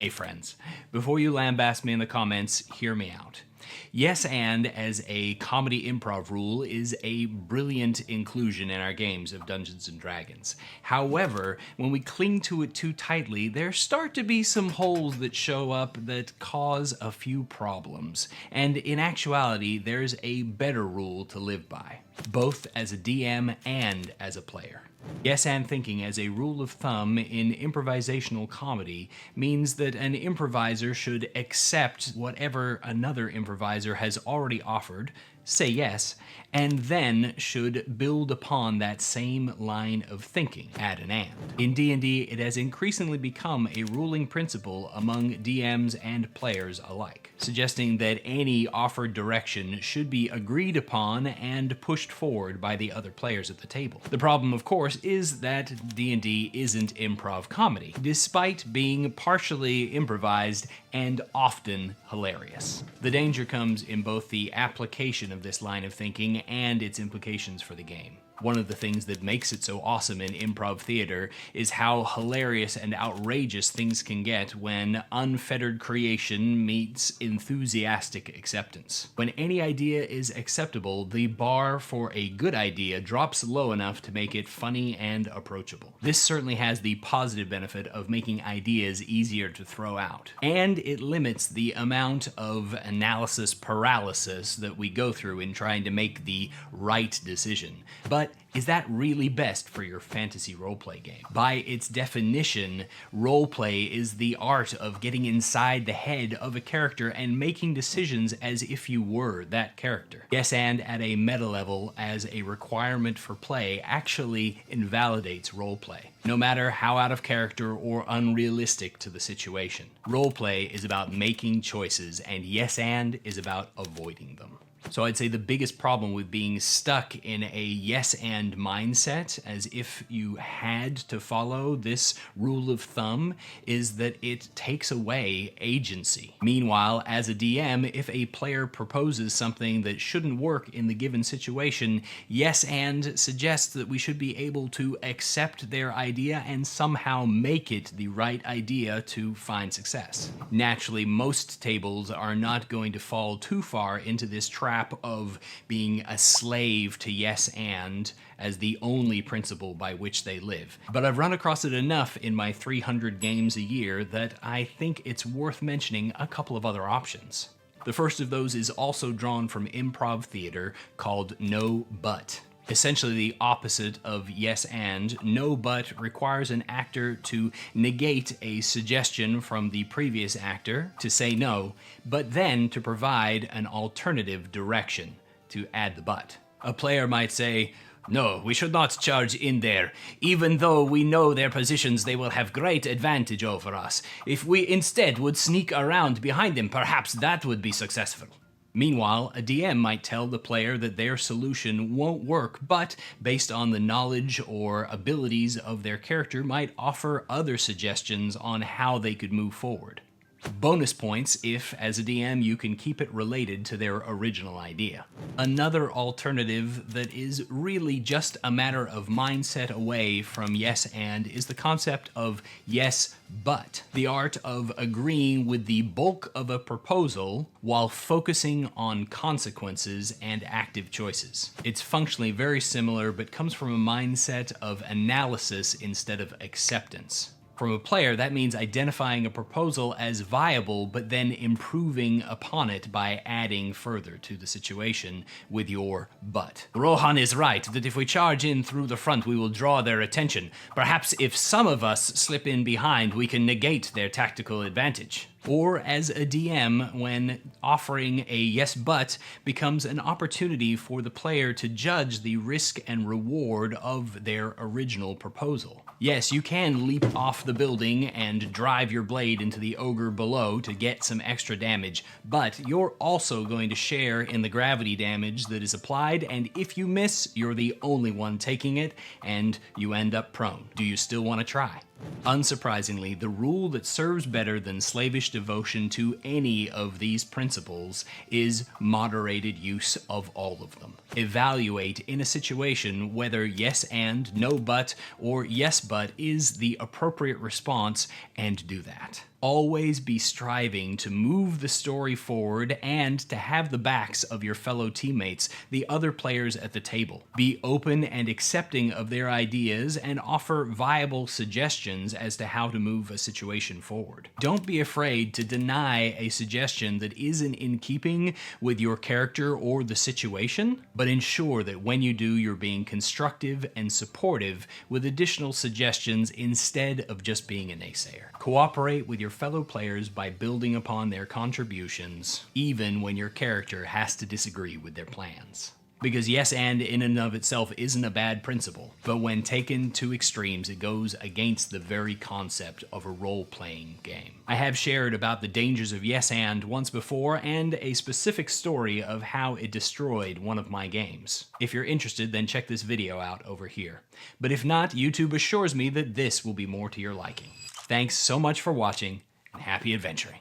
Hey friends, before you lambast me in the comments, hear me out. Yes and as a comedy improv rule is a brilliant inclusion in our games of Dungeons and Dragons. However, when we cling to it too tightly, there start to be some holes that show up that cause a few problems. And in actuality, there's a better rule to live by, both as a DM and as a player. Yes and thinking as a rule of thumb in improvisational comedy means that an improviser should accept whatever another improviser has already offered, say yes, and then should build upon that same line of thinking, add an and. In D&D, it has increasingly become a ruling principle among DMs and players alike, suggesting that any offered direction should be agreed upon and pushed forward by the other players at the table. The problem, of course, is that D&D isn't improv comedy, despite being partially improvised and often hilarious. The danger comes in both the application of this line of thinking and its implications for the game. One of the things that makes it so awesome in improv theater is how hilarious and outrageous things can get when unfettered creation meets enthusiastic acceptance. When any idea is acceptable, the bar for a good idea drops low enough to make it funny and approachable. This certainly has the positive benefit of making ideas easier to throw out. And it limits the amount of analysis paralysis that we go through in trying to make the right decision. But is that really best for your fantasy roleplay game? By its definition, roleplay is the art of getting inside the head of a character and making decisions as if you were that character. Yes, and at a meta level, as a requirement for play, actually invalidates roleplay, no matter how out of character or unrealistic to the situation. Roleplay is about making choices, and yes and is about avoiding them. So I'd say the biggest problem with being stuck in a yes and mindset, as if you had to follow this rule of thumb, is that it takes away agency. Meanwhile, as a DM, if a player proposes something that shouldn't work in the given situation, yes and suggests that we should be able to accept their idea and somehow make it the right idea to find success. Naturally, most tables are not going to fall too far into this trap of being a slave to yes and as the only principle by which they live. But I've run across it enough in my 300 games a year that I think it's worth mentioning a couple of other options. The first of those is also drawn from improv theater called no but. Essentially the opposite of yes and, no but requires an actor to negate a suggestion from the previous actor, to say no, but then to provide an alternative direction, to add the but. A player might say, "No, we should not charge in there. Even though we know their positions, they will have great advantage over us. If we instead would sneak around behind them, perhaps that would be successful." Meanwhile, a DM might tell the player that their solution won't work, but based on the knowledge or abilities of their character might offer other suggestions on how they could move forward. Bonus points if, as a DM, you can keep it related to their original idea. Another alternative that is really just a matter of mindset away from yes and is the concept of yes but, the art of agreeing with the bulk of a proposal while focusing on consequences and active choices. It's functionally very similar but comes from a mindset of analysis instead of acceptance. From a player, that means identifying a proposal as viable, but then improving upon it by adding further to the situation with your but. Rohan is right that if we charge in through the front, we will draw their attention. Perhaps if some of us slip in behind, we can negate their tactical advantage. Or as a DM, when offering a yes but becomes an opportunity for the player to judge the risk and reward of their original proposal. Yes, you can leap off the building and drive your blade into the ogre below to get some extra damage, but you're also going to share in the gravity damage that is applied, and if you miss, you're the only one taking it, and you end up prone. Do you still want to try? Unsurprisingly, the rule that serves better than slavish devotion to any of these principles is moderated use of all of them. Evaluate in a situation whether yes and, no but, or yes but is the appropriate response, and do that. Always be striving to move the story forward and to have the backs of your fellow teammates, the other players at the table. Be open and accepting of their ideas and offer viable suggestions as to how to move a situation forward. Don't be afraid to deny a suggestion that isn't in keeping with your character or the situation, but ensure that when you do, you're being constructive and supportive with additional suggestions instead of just being a naysayer. Cooperate with your fellow players by building upon their contributions, even when your character has to disagree with their plans. Because yes and in and of itself isn't a bad principle, but when taken to extremes, it goes against the very concept of a role-playing game. I have shared about the dangers of yes and once before, and a specific story of how it destroyed one of my games. If you're interested, then check this video out over here. But if not, YouTube assures me that this will be more to your liking. Thanks so much for watching, and happy adventuring.